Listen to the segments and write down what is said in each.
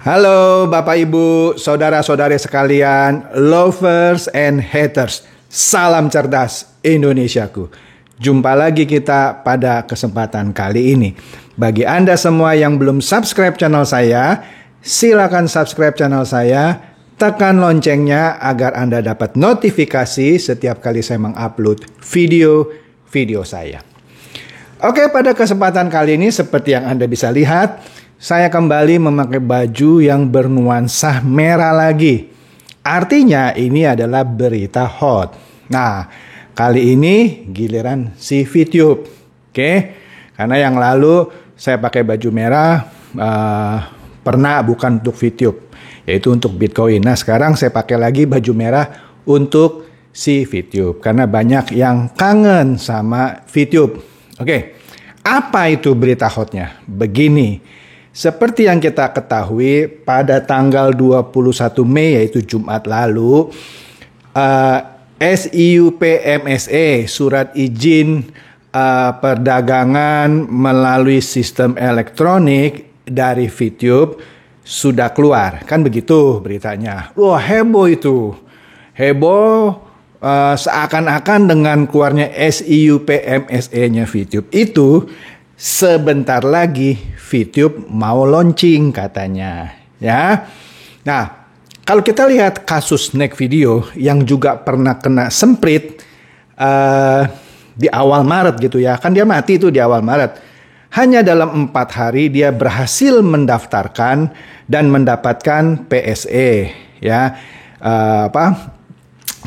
Halo Bapak Ibu, saudara-saudari sekalian, lovers and haters. Salam cerdas Indonesiaku. Jumpa lagi kita pada kesempatan kali ini. Bagi Anda semua yang belum subscribe channel saya, silakan subscribe channel saya, tekan loncengnya agar Anda dapat notifikasi setiap kali saya mengupload video saya. Oke, pada kesempatan kali ini seperti yang Anda bisa lihat, saya kembali memakai baju yang bernuansa merah lagi. Artinya ini adalah berita hot. Nah, kali ini giliran si VTube. Oke, karena yang lalu saya pakai baju merah pernah bukan untuk VTube, yaitu untuk Bitcoin. Nah, sekarang saya pakai lagi baju merah untuk si VTube karena banyak yang kangen sama VTube. Oke, apa itu berita hotnya? Begini, seperti yang kita ketahui pada tanggal 21 Mei yaitu Jumat lalu, SIUP MSE, surat izin perdagangan melalui sistem elektronik dari VTube sudah keluar. Kan begitu beritanya. Wah, heboh itu. Heboh. Seakan-akan dengan keluarnya SIUP MSE-nya VTube itu sebentar lagi VTube mau launching katanya, ya. Nah, kalau kita lihat kasus Snack Video yang juga pernah kena semprit di awal Maret gitu ya, kan dia mati itu di awal Maret. Hanya dalam 4 hari dia berhasil mendaftarkan dan mendapatkan PSE, ya,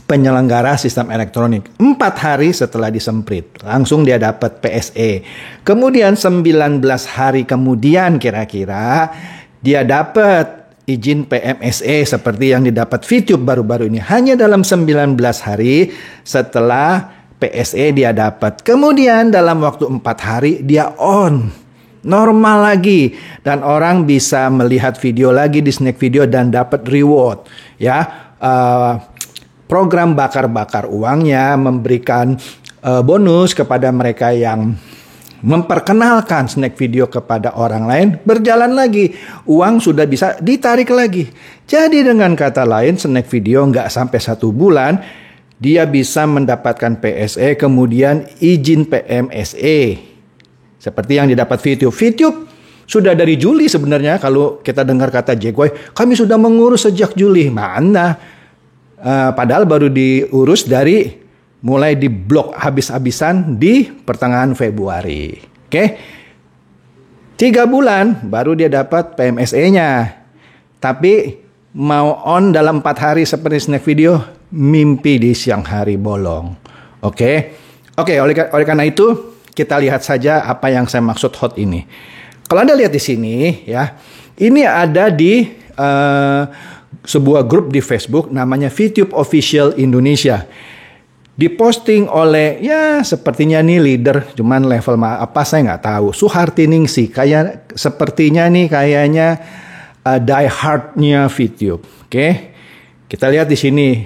penyelenggara sistem elektronik. 4 hari setelah disemprit, langsung dia dapat PSE. Kemudian 19 hari kemudian kira-kira dia dapat izin PMSE seperti yang didapat VTube baru-baru ini. Hanya dalam 19 hari setelah PSE dia dapat. Kemudian dalam waktu 4 hari dia on. Normal lagi. Dan orang bisa melihat video lagi di Snack Video dan dapat reward. Ya, program bakar-bakar uangnya memberikan bonus kepada mereka yang memperkenalkan Snack Video kepada orang lain, berjalan lagi. Uang sudah bisa ditarik lagi. Jadi dengan kata lain, Snack Video nggak sampai 1 bulan, dia bisa mendapatkan PSE, kemudian izin PMSE. Seperti yang didapat VTube. VTube sudah dari Juli sebenarnya, kalau kita dengar kata Jackboy, kami sudah mengurus sejak Juli. Mana? Padahal baru diurus dari mulai diblok habis-habisan di pertengahan Februari. Oke, 3 bulan baru dia dapat PMSE-nya. Tapi mau on dalam 4 hari seperti Snack Video, mimpi di siang hari bolong. Oke, oleh karena itu kita lihat saja apa yang saya maksud hot ini. Kalau Anda lihat di sini, ya, ini ada di sebuah grup di Facebook namanya VTube Official Indonesia. Diposting oleh, ya sepertinya nih leader, cuman level apa saya nggak tahu. Suharti Ningsih, sepertinya nih kayaknya die hard-nya VTube. Oke, kita lihat di sini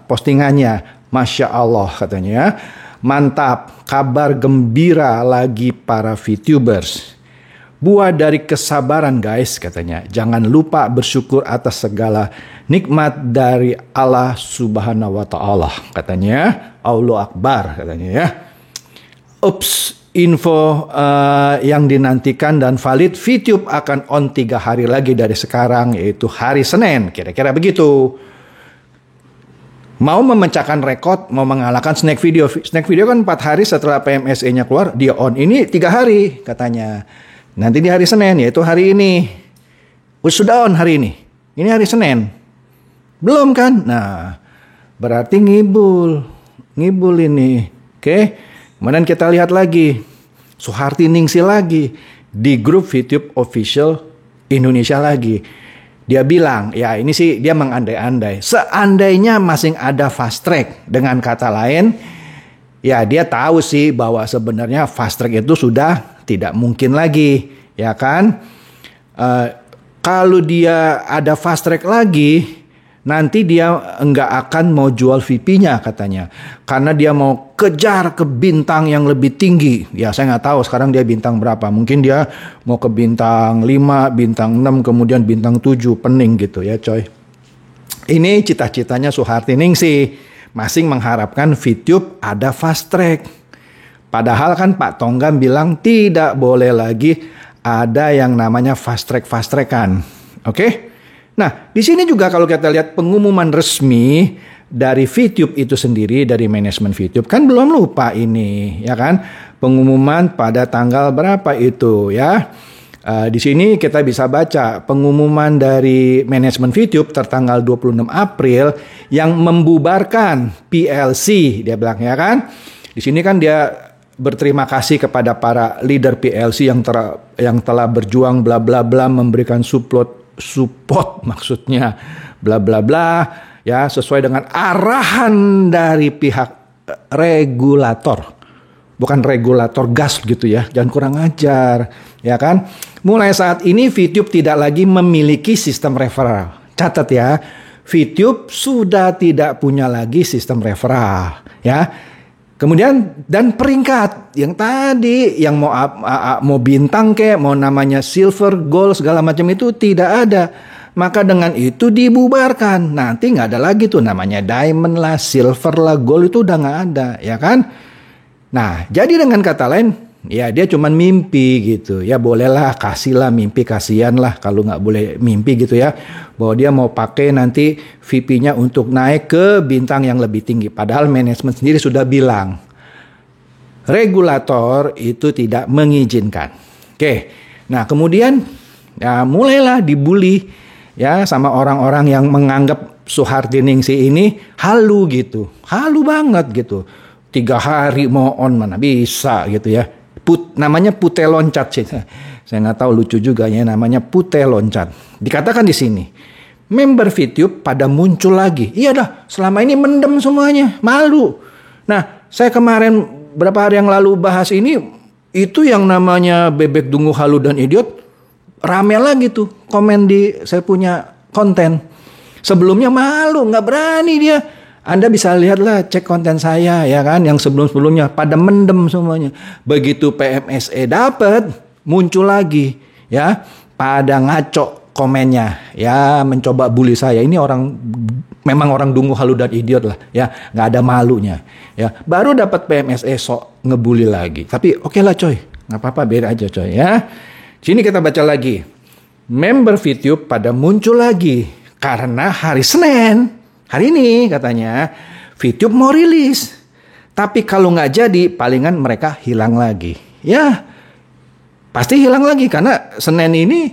postingannya, Masya Allah katanya, mantap, kabar gembira lagi para VTubers. Buah dari kesabaran guys katanya. Jangan lupa bersyukur atas segala nikmat dari Allah Subhanahu wa Ta'ala katanya. Allah Akbar katanya ya. Ups, info yang dinantikan dan valid VTube akan on 3 hari lagi dari sekarang, yaitu hari Senin. Kira-kira begitu. Mau memecahkan rekod, mau mengalahkan Snack Video. Snack Video kan 4 hari setelah PMSE-nya keluar, dia on. Ini 3 hari katanya. Nanti di hari Senin, yaitu hari ini. Sudah on hari ini. Ini hari Senin. Belum kan? Nah, berarti ngibul ini. Oke. Kemudian kita lihat lagi. Suharti Ningsih lagi. Di grup VTube Official Indonesia lagi. Dia bilang, ya ini sih dia mengandai-andai. Seandainya masih ada fast track. Dengan kata lain, ya dia tahu sih bahwa sebenarnya fast track itu sudah tidak mungkin lagi, ya kan? Kalau dia ada fast track lagi, nanti dia nggak akan mau jual VP-nya katanya. Karena dia mau kejar ke bintang yang lebih tinggi. Ya saya nggak tahu sekarang dia bintang berapa. Mungkin dia mau ke bintang 5, bintang 6, kemudian bintang 7. Pening gitu ya coy. Ini cita-citanya Soeharti Ningsih. Masing mengharapkan VTube ada fast track. Padahal kan Pak Tonggam bilang tidak boleh lagi ada yang namanya fast track-kan. Oke? Nah, di sini juga kalau kita lihat pengumuman resmi dari VTube itu sendiri, dari manajemen VTube, kan belum lupa ini, ya kan? Pengumuman pada tanggal berapa itu, ya? Di sini kita bisa baca pengumuman dari manajemen VTube tertanggal 26 April yang membubarkan PLC, dia bilang, ya kan? Di sini kan dia berterima kasih kepada para leader PLC yang telah berjuang bla bla bla, memberikan support maksudnya bla bla bla, ya, sesuai dengan arahan dari pihak regulator, bukan regulator gas gitu ya, jangan kurang ajar, ya kan. Mulai saat ini VTube tidak lagi memiliki sistem referral. Catat ya, VTube sudah tidak punya lagi sistem referral, ya. Kemudian dan peringkat yang tadi yang mau bintang kayak mau namanya silver, gold segala macam itu tidak ada. Maka dengan itu dibubarkan. Nanti nggak ada lagi tuh namanya diamond lah, silver lah, gold itu udah nggak ada, ya kan? Nah, jadi dengan kata lain, ya dia cuman mimpi gitu. Ya bolehlah, kasihlah mimpi, kasihan lah kalau nggak boleh mimpi gitu ya. Bahwa dia mau pakai nanti VP-nya untuk naik ke bintang yang lebih tinggi. Padahal manajemen sendiri sudah bilang, regulator itu tidak mengizinkan. Oke, nah kemudian ya mulailah dibully ya sama orang-orang yang menganggap Soeharti Ningsih ini halu gitu. Halu banget gitu. 3 hari mau on mana bisa gitu ya. Namanya putih loncat sih. Saya nggak tahu, lucu juga ya, namanya putih loncat. Dikatakan di sini, member VTube pada muncul lagi. Iya dah, selama ini mendem semuanya, malu. Nah, saya kemarin berapa hari yang lalu bahas ini, itu yang namanya bebek dungu halu dan idiot, rame lagi tuh komen di saya punya konten. Sebelumnya malu, nggak berani dia. Anda bisa lihatlah, cek konten saya ya kan, yang sebelum-sebelumnya pada mendem semuanya. Begitu PMSE dapat, muncul lagi ya, pada ngaco komennya ya, mencoba bully saya. Ini memang orang dungu halu dan idiot lah ya, nggak ada malunya ya. Baru dapat PMSE sok ngebully lagi. Tapi oke lah coy, nggak apa-apa, biar aja coy ya. Sini kita baca lagi, member VTube pada muncul lagi karena hari Senin. Hari ini katanya VTube mau rilis. Tapi kalau nggak jadi, palingan mereka hilang lagi. Ya, pasti hilang lagi karena Senin ini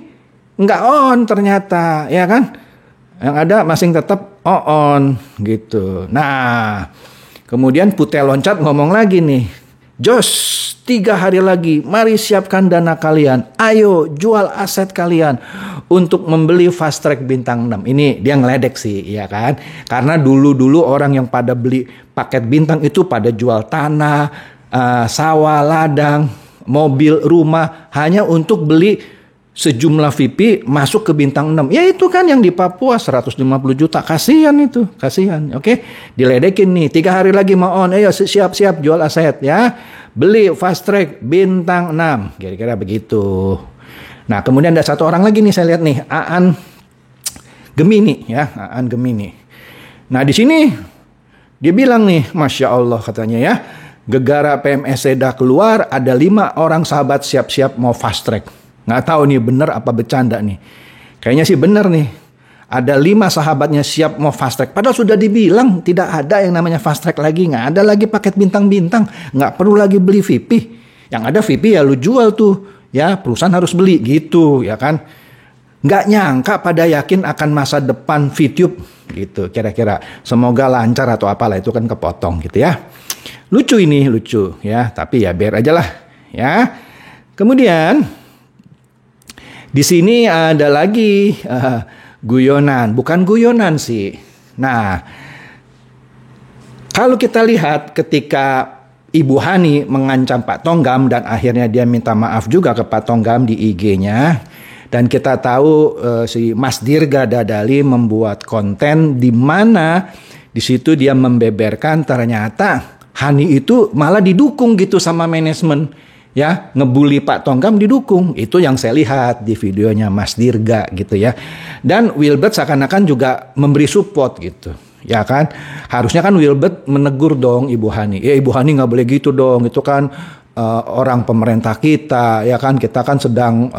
nggak on ternyata, ya kan? Yang ada masing tetap on gitu. Nah, kemudian putih loncat ngomong lagi nih. Jos, 3 hari lagi, mari siapkan dana kalian. Ayo jual aset kalian untuk membeli fast track bintang 6. Ini dia ngeledek sih, ya kan? Karena dulu orang yang pada beli paket bintang itu pada jual tanah, sawah, ladang, mobil, rumah hanya untuk beli sejumlah VP masuk ke bintang 6. Ya itu kan yang di Papua 150 juta. Kasihan itu, kasihan. Oke, diledekin nih. 3 hari lagi mau on. Ayo siap-siap jual aset ya. Beli fast track bintang 6. Kira-kira begitu. Nah, kemudian ada satu orang lagi nih saya lihat nih, Aan Gemini ya, Aan Gemini. Nah, di sini dia bilang nih, Masya Allah katanya ya, gegara PMSE dah keluar, ada 5 orang sahabat siap-siap mau fast track. Nggak tahu nih bener apa bercanda nih. Kayaknya sih bener nih. Ada 5 sahabatnya siap mau fast track. Padahal sudah dibilang tidak ada yang namanya fast track lagi. Nggak ada lagi paket bintang-bintang. Nggak perlu lagi beli VP. Yang ada VP ya lu jual tuh. Ya perusahaan harus beli gitu ya kan. Nggak nyangka pada yakin akan masa depan VTube gitu kira-kira. Semoga lancar atau apalah, itu kan kepotong gitu ya. Lucu ini, lucu ya. Tapi ya biar aja lah ya. Kemudian di sini ada lagi guyonan, bukan guyonan sih. Nah, kalau kita lihat ketika Ibu Hani mengancam Pak Tonggam dan akhirnya dia minta maaf juga ke Pak Tonggam di IG-nya. Dan kita tahu si Mas Dirga Dadali membuat konten di mana di situ dia membeberkan ternyata Hani itu malah didukung gitu sama manajemen. Ya, ngebully Pak Tonggam didukung. Itu yang saya lihat di videonya Mas Dirga gitu ya. Dan Wilbert seakan-akan juga memberi support gitu. Ya kan, harusnya kan Wilbert menegur dong Ibu Hani. Ya Ibu Hani nggak boleh gitu dong. Itu kan orang pemerintah kita, ya kan, kita kan sedang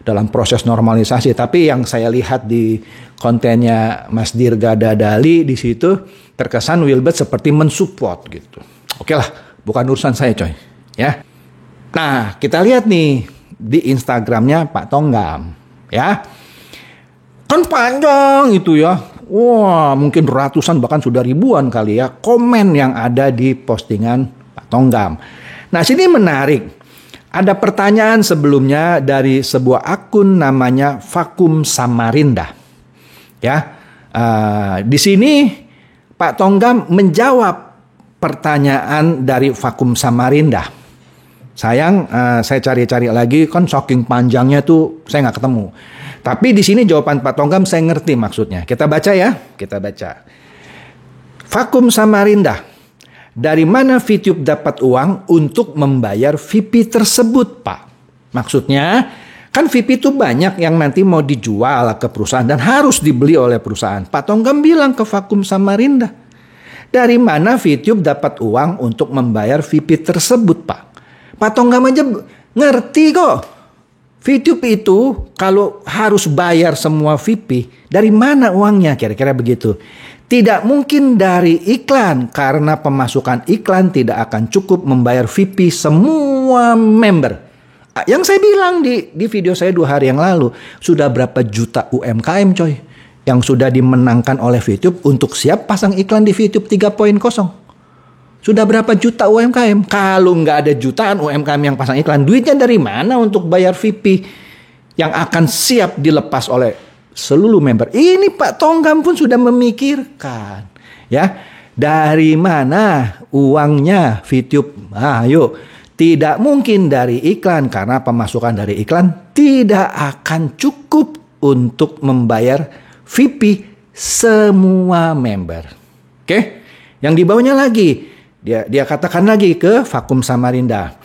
dalam proses normalisasi. Tapi yang saya lihat di kontennya Mas Dirga Dadali di situ terkesan Wilbert seperti mensupport gitu. Oke lah, bukan urusan saya coy, ya. Nah, kita lihat nih di Instagramnya Pak Tonggam, ya. Kan panjang itu ya. Wah, mungkin ratusan bahkan sudah ribuan kali ya komen yang ada di postingan Pak Tonggam. Nah, sini menarik. Ada pertanyaan sebelumnya dari sebuah akun namanya Vakum Samarinda. Ya, di sini Pak Tonggam menjawab pertanyaan dari Vakum Samarinda. Sayang, saya cari-cari lagi, kan saking panjangnya tuh saya nggak ketemu. Tapi di sini jawaban Pak Tonggam saya ngerti maksudnya. Kita baca ya, kita baca. Vakum Samarinda. Dari mana VTube dapat uang untuk membayar VIP tersebut, Pak? Maksudnya, kan VIP itu banyak yang nanti mau dijual ke perusahaan dan harus dibeli oleh perusahaan. Pak Tonggam bilang ke Vakum Samarinda, dari mana VTube dapat uang untuk membayar VIP tersebut, Pak? Pak Tonggam aja ngerti kok. VTube itu kalau harus bayar semua VIP, dari mana uangnya? Kira-kira begitu. Tidak mungkin dari iklan, karena pemasukan iklan tidak akan cukup membayar VIP semua member. Yang saya bilang di video saya 2 hari yang lalu, sudah berapa juta UMKM coy, yang sudah dimenangkan oleh VTube untuk siap pasang iklan di VTube 3.0. Sudah berapa juta UMKM? Kalau nggak ada jutaan UMKM yang pasang iklan, duitnya dari mana untuk bayar VIP yang akan siap dilepas oleh seluruh member? Ini Pak Tonggam pun sudah memikirkan, ya, dari mana uangnya VTube? Ayo, tidak mungkin dari iklan, karena pemasukan dari iklan tidak akan cukup untuk membayar VIP semua member. Oke, yang di bawahnya lagi, dia katakan lagi ke Vakum Samarinda,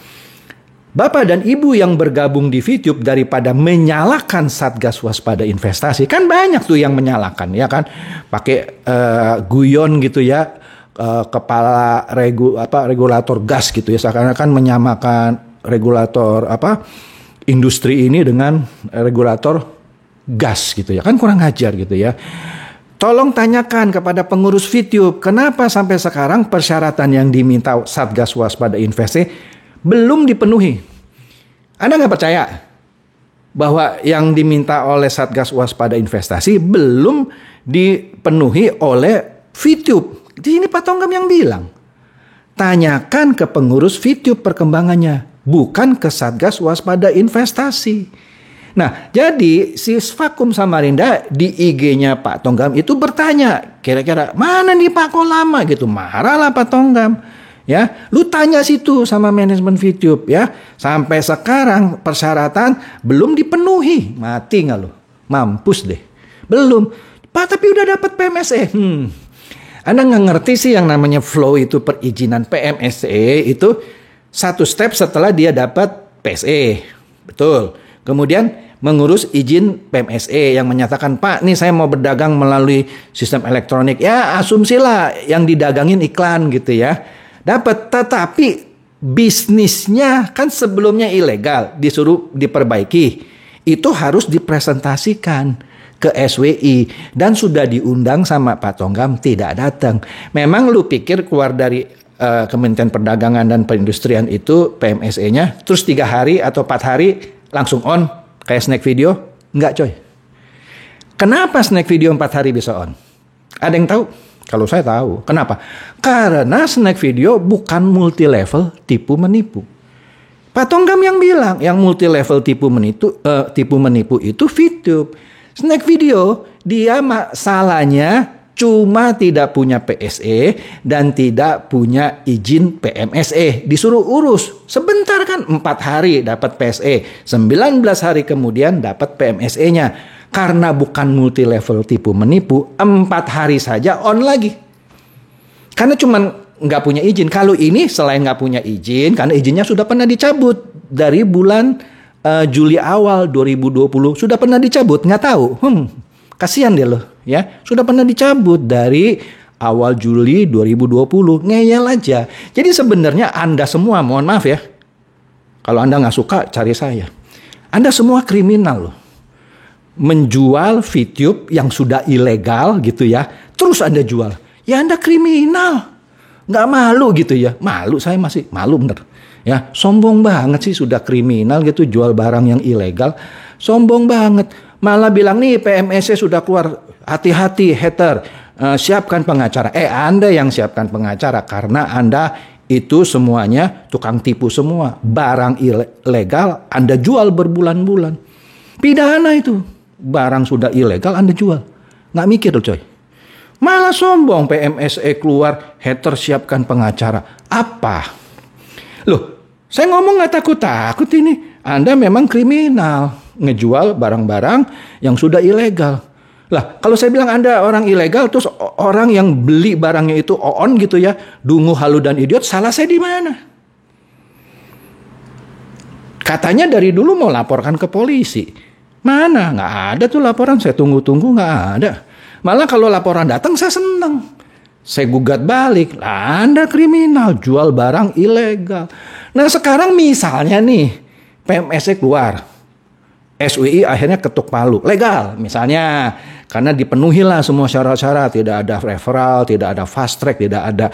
Bapak dan Ibu yang bergabung di VTube, daripada menyalahkan Satgas Waspada Investasi, kan banyak tuh yang menyalahkan, ya kan, pakai guyon gitu ya, kepala regulator gas gitu ya, seakan-akan menyamakan regulator industri ini dengan regulator gas gitu ya, kan kurang ajar gitu ya. Tolong tanyakan kepada pengurus VTube, kenapa sampai sekarang persyaratan yang diminta Satgas Waspada Investasi belum dipenuhi. Anda nggak percaya bahwa yang diminta oleh Satgas Waspada Investasi belum dipenuhi oleh VTube? Ini Pak Tonggam yang bilang. Tanyakan ke pengurus VTube perkembangannya, bukan ke Satgas Waspada Investasi. Nah, jadi si Vakum Samarinda di IG-nya Pak Tonggam itu bertanya, kira-kira mana nih Pak kok lama gitu. Marahlah Pak Tonggam. Ya, lu tanya situ sama manajemen VTube ya. Sampai sekarang persyaratan belum dipenuhi. Mati nggak lu? Mampus deh. Belum. Pak, tapi udah dapat PMSE. Anda nggak ngerti sih yang namanya flow itu, perizinan PMSE itu satu step setelah dia dapat PSE. Betul. Kemudian mengurus izin PMSE yang menyatakan, Pak, nih saya mau berdagang melalui sistem elektronik. Ya, asumsilah yang didagangin iklan gitu ya. Dapat, tetapi bisnisnya kan sebelumnya ilegal, disuruh diperbaiki. Itu harus dipresentasikan ke SWI dan sudah diundang sama Pak Tonggam, tidak datang. Memang lu pikir keluar dari Kementerian Perdagangan dan Perindustrian itu PMSE-nya terus 3 hari atau 4 hari langsung on kayak snack video? Enggak coy. Kenapa snack video 4 hari bisa on? Ada yang tahu? Kalau saya tahu. Kenapa? Karena snack video bukan multi level tipu menipu. Pak Tonggam yang bilang yang multi level tipu menipu itu VTube. Snack video dia masalahnya cuma tidak punya PSE dan tidak punya izin PMSE. Disuruh urus. Sebentar kan, 4 hari dapat PSE. 19 hari kemudian dapat PMSE-nya. Karena bukan multi level tipu menipu, 4 hari saja on lagi. Karena cuma nggak punya izin. Kalau ini selain nggak punya izin, karena izinnya sudah pernah dicabut. Dari bulan Juli awal 2020 sudah pernah dicabut. Nggak tahu. Kasihan dia loh. Ya, sudah pernah dicabut dari awal Juli 2020. Ngeyel aja. Jadi sebenarnya Anda semua, mohon maaf ya. Kalau Anda nggak suka, cari saya. Anda semua kriminal loh. Menjual VTube yang sudah ilegal gitu ya. Terus Anda jual. Ya Anda kriminal. Nggak malu gitu ya. Malu, saya masih malu bener. Ya, sombong banget sih sudah kriminal gitu jual barang yang ilegal. Sombong banget. Malah bilang nih PMSE sudah keluar. Hati-hati hater, siapkan pengacara. Anda yang siapkan pengacara karena Anda itu semuanya tukang tipu semua. Barang ilegal Anda jual berbulan-bulan. Pidana itu. Barang sudah ilegal Anda jual. Nggak mikir loh coy. Malah sombong PMSE keluar, hater siapkan pengacara. Apa? Loh, saya ngomong nggak takut-takut ini. Anda memang kriminal. Ngejual barang-barang yang sudah ilegal. Lah, kalau saya bilang Anda orang ilegal, terus orang yang beli barangnya itu on gitu ya, dungu, halu, dan idiot, salah saya di mana? Katanya dari dulu mau laporkan ke polisi. Mana? Nggak ada tuh laporan, saya tunggu-tunggu nggak ada. Malah kalau laporan datang saya senang. Saya gugat balik, lah Anda kriminal, jual barang ilegal. Nah sekarang misalnya nih, PMSE keluar. SUI akhirnya ketuk palu, legal misalnya. Karena dipenuhilah semua syarat-syarat, tidak ada referral, tidak ada fast track, tidak ada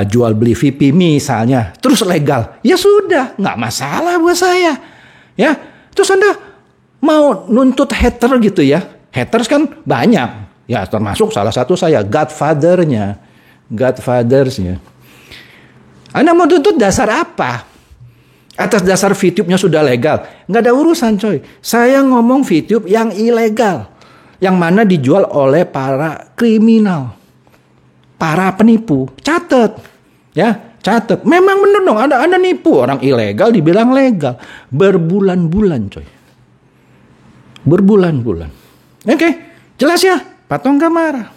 jual beli VIP misalnya. Terus legal, ya sudah, nggak masalah buat saya. Ya, terus Anda mau nuntut hater gitu ya? Haters kan banyak, ya termasuk salah satu saya, godfathersnya. Anda mau tuntut dasar apa? Atas dasar VTube-nya sudah legal. Nggak ada urusan coy. Saya ngomong VTube yang ilegal. Yang mana dijual oleh para kriminal. Para penipu. Catat. Ya, catat. Memang bener dong. Anda nipu orang ilegal dibilang legal. Berbulan-bulan coy. Berbulan-bulan. Oke. Jelas ya? Pak Tongam marah.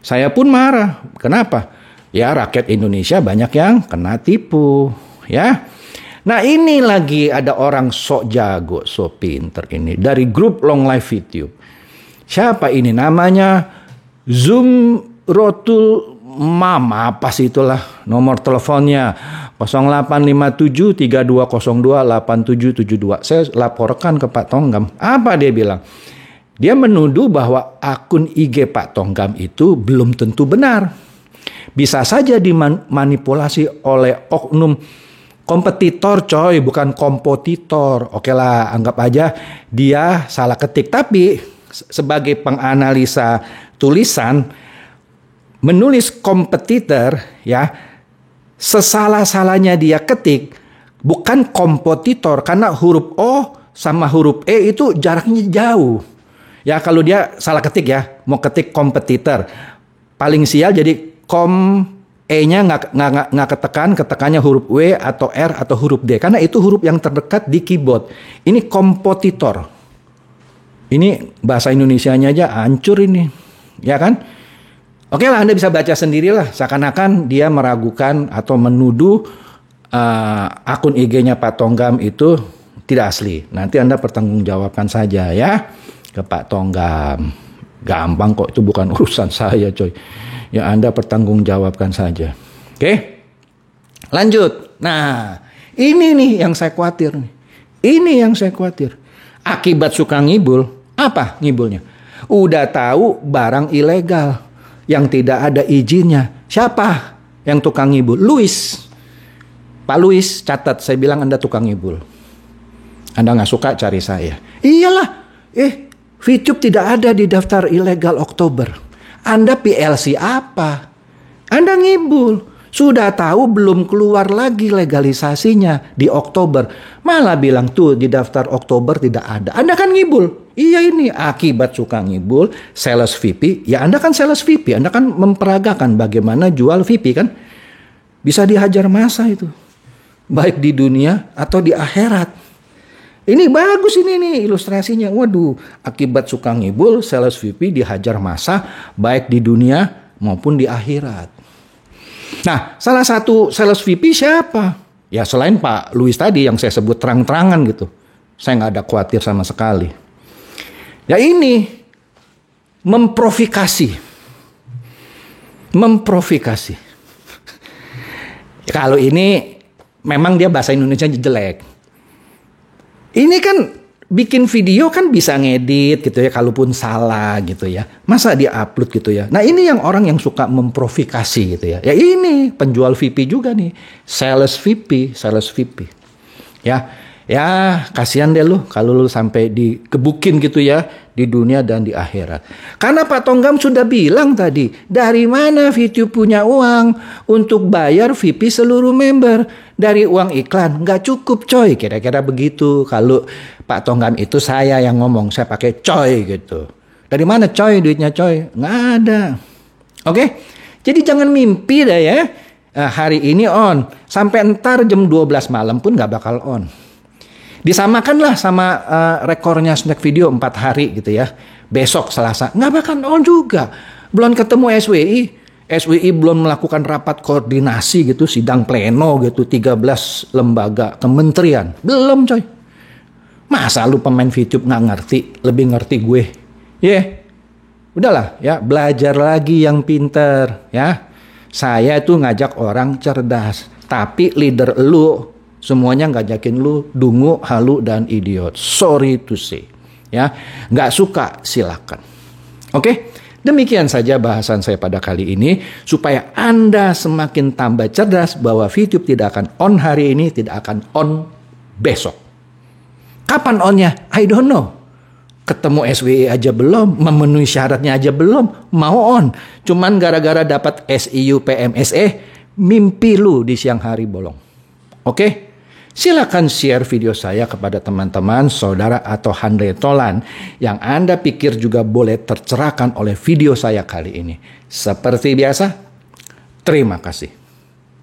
Saya pun marah. Kenapa? Ya rakyat Indonesia banyak yang kena tipu. Ya. Nah ini lagi ada orang sok jago, sok pinter ini. Dari grup Long Life VTube. Siapa ini namanya? Zoom Rotul Mama. Apa sih itulah nomor teleponnya. 0857 3202 8772. Saya laporkan ke Pak Tongam. Apa dia bilang? Dia menuduh bahwa akun IG Pak Tongam itu belum tentu benar. Bisa saja dimanipulasi oleh oknum kompetitor coy, bukan kompetitor. Oke lah, anggap aja dia salah ketik. Tapi sebagai penganalisa tulisan, menulis kompetitor ya, sesalah-salahnya dia ketik bukan kompetitor. Karena huruf O sama huruf E itu jaraknya jauh. Ya kalau dia salah ketik ya, mau ketik kompetitor. Paling sial jadi E-nya nggak ketekannya huruf W atau R atau huruf D. Karena itu huruf yang terdekat di keyboard. Ini kompetitor. Ini bahasa Indonesianya aja hancur ini. Ya kan? Oke lah, Anda bisa baca sendirilah. Seakan-akan dia meragukan atau menuduh akun IG-nya Pak Tongam itu tidak asli. Nanti Anda pertanggungjawabkan saja ya ke Pak Tongam. Gampang kok, itu bukan urusan saya coy. Ya Anda pertanggungjawabkan saja. Oke. Lanjut. Nah, ini nih yang saya khawatir nih. Ini yang saya khawatir. Akibat suka ngibul, apa ngibulnya? Udah tahu barang ilegal yang tidak ada izinnya. Siapa yang tukang ngibul? Luis. Pak Luis, catat, saya bilang Anda tukang ngibul. Anda nggak suka cari saya. Iyalah. VTube tidak ada di daftar ilegal Oktober. Anda PLC apa? Anda ngibul. Sudah tahu belum keluar lagi legalisasinya di Oktober. Malah bilang tuh di daftar Oktober tidak ada. Anda kan ngibul. Iya ini akibat suka ngibul, sales VIP. Ya Anda kan sales VIP, Anda kan memperagakan bagaimana jual VIP kan. Bisa dihajar masa itu. Baik di dunia atau di akhirat. Ini bagus ini nih ilustrasinya. Waduh, akibat suka ngibul, sales VIP dihajar massa baik di dunia maupun di akhirat. Nah, salah satu sales VIP siapa? Ya selain Pak Louis tadi yang saya sebut terang-terangan gitu. Saya nggak ada khawatir sama sekali. Ya ini, memprovokasi. Memprovokasi. Kalau ini memang dia bahasa Indonesia jelek. Ini kan bikin video kan bisa ngedit gitu ya, kalaupun salah gitu ya. Masa dia upload gitu ya. Nah ini yang orang yang suka memprovokasi gitu ya. Ya ini penjual VIP juga nih. Sales VIP. Ya kasihan deh lu kalau lu sampai dikebukin gitu ya di dunia dan di akhirat. Karena Pak Tonggam sudah bilang tadi, dari mana VTube punya uang untuk bayar VIP seluruh member? Dari uang iklan nggak cukup coy, kira-kira begitu. Kalau Pak Tonggam itu saya yang ngomong, saya pakai coy gitu. Dari mana coy duitnya coy? Nggak ada. Oke, jadi jangan mimpi dah ya. Hari ini on, sampai ntar jam 12 malam pun nggak bakal on. Disamakanlah sama rekornya snack video 4 hari gitu ya. Besok Selasa nggak bakal on juga. Belum ketemu SWI. SWI belum melakukan rapat koordinasi gitu, sidang pleno gitu, 13 lembaga kementerian. Belum coy. Masa lu pemain VTube nggak ngerti, lebih ngerti gue. Udahlah ya, belajar lagi yang pinter ya. Saya itu ngajak orang cerdas. Tapi leader lu semuanya ngajakin lu dungu, halu, dan idiot. Sorry to say. Ya, nggak suka silakan. Oke? Demikian saja bahasan saya pada kali ini. Supaya Anda semakin tambah cerdas bahwa VTube tidak akan on hari ini, tidak akan on besok. Kapan onnya? I don't know. Ketemu SWI aja belum, memenuhi syaratnya aja belum, mau on. Cuman gara-gara dapat SIU PMSE, mimpi lu di siang hari bolong. Oke? Silakan share video saya kepada teman-teman, saudara atau handai tolan yang Anda pikir juga boleh tercerahkan oleh video saya kali ini. Seperti biasa, terima kasih.